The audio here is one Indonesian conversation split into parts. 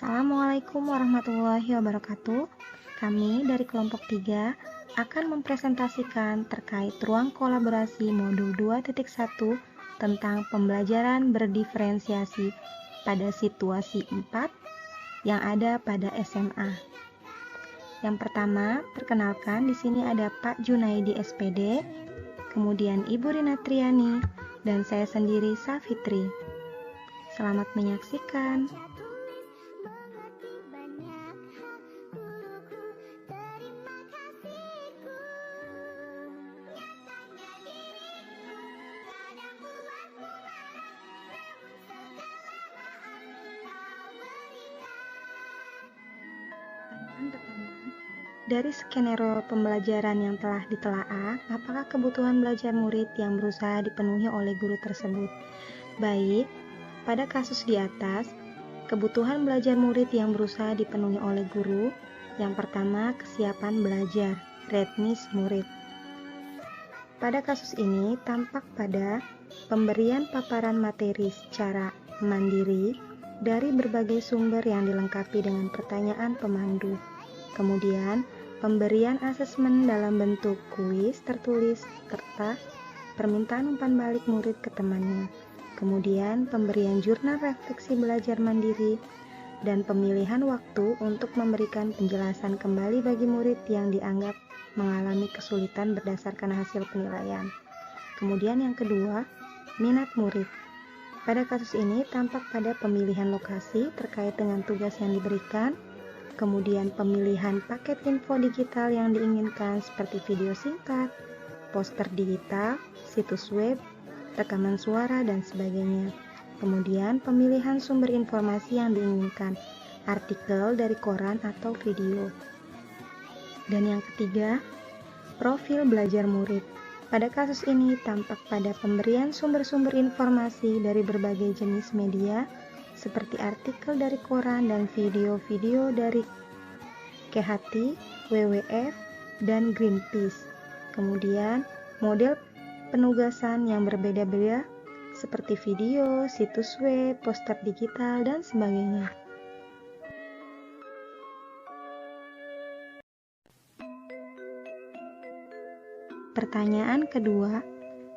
Assalamualaikum warahmatullahi wabarakatuh. Kami dari kelompok 3 akan mempresentasikan terkait ruang kolaborasi modul 2.1 tentang pembelajaran berdiferensiasi pada situasi 4 yang ada pada SMA. Yang pertama, perkenalkan di sini ada Pak Junaidi SPD, kemudian Ibu Rina Triani, dan saya sendiri Safitri. Selamat menyaksikan. Dari skenario pembelajaran yang telah ditelaah, apakah kebutuhan belajar murid yang berusaha dipenuhi oleh guru tersebut? Baik, pada kasus di atas, kebutuhan belajar murid yang berusaha dipenuhi oleh guru, yang pertama kesiapan belajar, readiness murid. Pada kasus ini tampak pada pemberian paparan materi secara mandiri dari berbagai sumber yang dilengkapi dengan pertanyaan pemandu. Kemudian, pemberian asesmen dalam bentuk kuis tertulis serta permintaan umpan balik murid ke temannya. Kemudian, pemberian jurnal refleksi belajar mandiri dan pemilihan waktu untuk memberikan penjelasan kembali bagi murid yang dianggap mengalami kesulitan berdasarkan hasil penilaian. Kemudian yang kedua, minat murid. Pada kasus ini tampak pada pemilihan lokasi terkait dengan tugas yang diberikan, kemudian pemilihan paket info digital yang diinginkan seperti video singkat, poster digital, situs web, rekaman suara, dan sebagainya. Kemudian pemilihan sumber informasi yang diinginkan, artikel dari koran atau video. Dan yang ketiga, profil belajar murid. Pada kasus ini tampak pada pemberian sumber-sumber informasi dari berbagai jenis media, seperti artikel dari koran dan video-video dari KHT, WWF, dan Greenpeace. Kemudian, model penugasan yang berbeda-beda seperti video, situs web, poster digital, dan sebagainya. Pertanyaan kedua,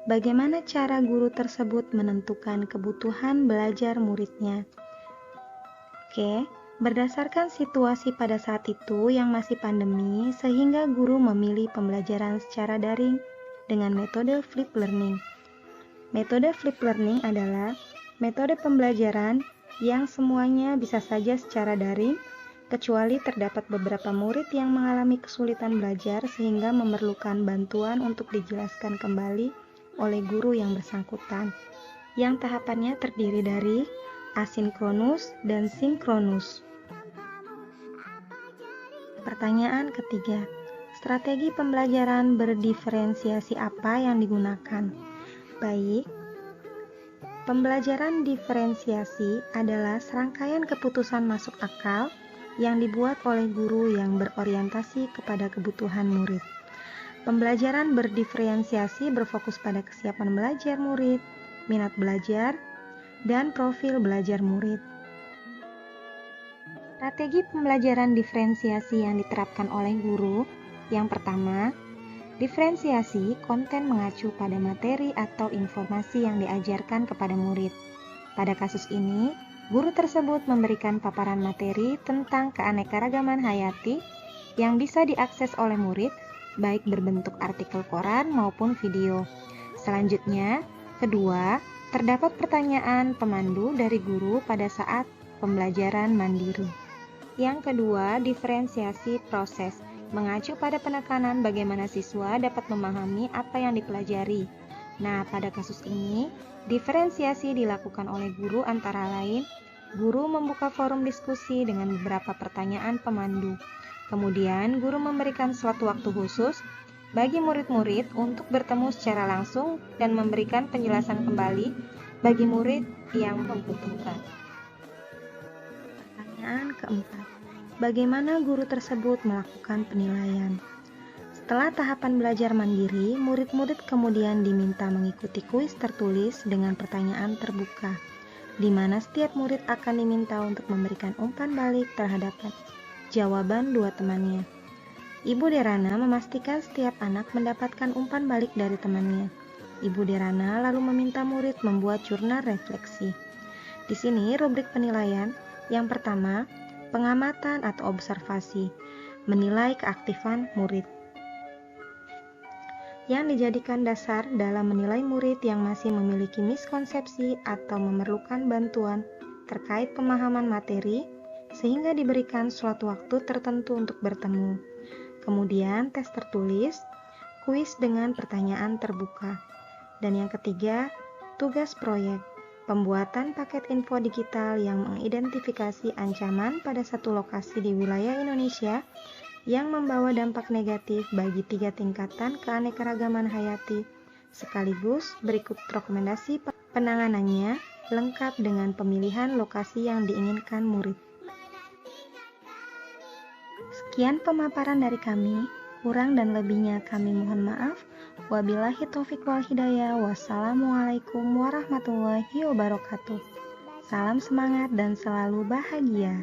bagaimana cara guru tersebut menentukan kebutuhan belajar muridnya? Oke, berdasarkan situasi pada saat itu yang masih pandemi, sehingga guru memilih pembelajaran secara daring dengan metode flip learning. Metode flip learning adalah metode pembelajaran yang semuanya bisa saja secara daring, kecuali terdapat beberapa murid yang mengalami kesulitan belajar sehingga memerlukan bantuan untuk dijelaskan kembali oleh guru yang bersangkutan, yang tahapannya terdiri dari asinkronus dan sinkronus. Pertanyaan ketiga, strategi pembelajaran berdiferensiasi apa yang digunakan? Baik, pembelajaran diferensiasi adalah serangkaian keputusan masuk akal yang dibuat oleh guru yang berorientasi kepada kebutuhan murid. Pembelajaran berdiferensiasi berfokus pada kesiapan belajar murid, minat belajar, dan profil belajar murid. Strategi pembelajaran diferensiasi yang diterapkan oleh guru, yang pertama, diferensiasi konten mengacu pada materi atau informasi yang diajarkan kepada murid. Pada kasus ini, guru tersebut memberikan paparan materi tentang keanekaragaman hayati yang bisa diakses oleh murid, baik berbentuk artikel koran maupun video. Selanjutnya, kedua, terdapat pertanyaan pemandu dari guru pada saat pembelajaran mandiri. Yang kedua, diferensiasi proses, mengacu pada penekanan bagaimana siswa dapat memahami apa yang dipelajari. Nah, pada kasus ini, diferensiasi dilakukan oleh guru antara lain, guru membuka forum diskusi dengan beberapa pertanyaan pemandu. Kemudian, guru memberikan suatu waktu khusus bagi murid-murid untuk bertemu secara langsung dan memberikan penjelasan kembali bagi murid yang membutuhkan. Pertanyaan keempat, bagaimana guru tersebut melakukan penilaian? Setelah tahapan belajar mandiri, murid-murid kemudian diminta mengikuti kuis tertulis dengan pertanyaan terbuka. di mana setiap murid akan diminta untuk memberikan umpan balik terhadap jawaban dua temannya. Ibu Derana memastikan setiap anak mendapatkan umpan balik dari temannya. Ibu Derana lalu meminta murid membuat jurnal refleksi. Di sini rubrik penilaian. Yang pertama, pengamatan atau observasi, menilai keaktifan murid. Yang dijadikan dasar dalam menilai murid yang masih memiliki miskonsepsi atau memerlukan bantuan terkait pemahaman materi, sehingga diberikan suatu waktu tertentu untuk bertemu. Kemudian tes tertulis, kuis dengan pertanyaan terbuka. Dan yang ketiga, tugas proyek, pembuatan paket info digital yang mengidentifikasi ancaman pada satu lokasi di wilayah Indonesia yang membawa dampak negatif bagi 3 tingkatan keanekaragaman hayati, sekaligus berikut rekomendasi penanganannya lengkap dengan pemilihan lokasi yang diinginkan murid. Sekian pemaparan dari kami, kurang dan lebihnya kami mohon maaf. Wabillahi taufiq wal hidayah. Wassalamualaikum warahmatullahi wabarakatuh. Salam semangat dan selalu bahagia.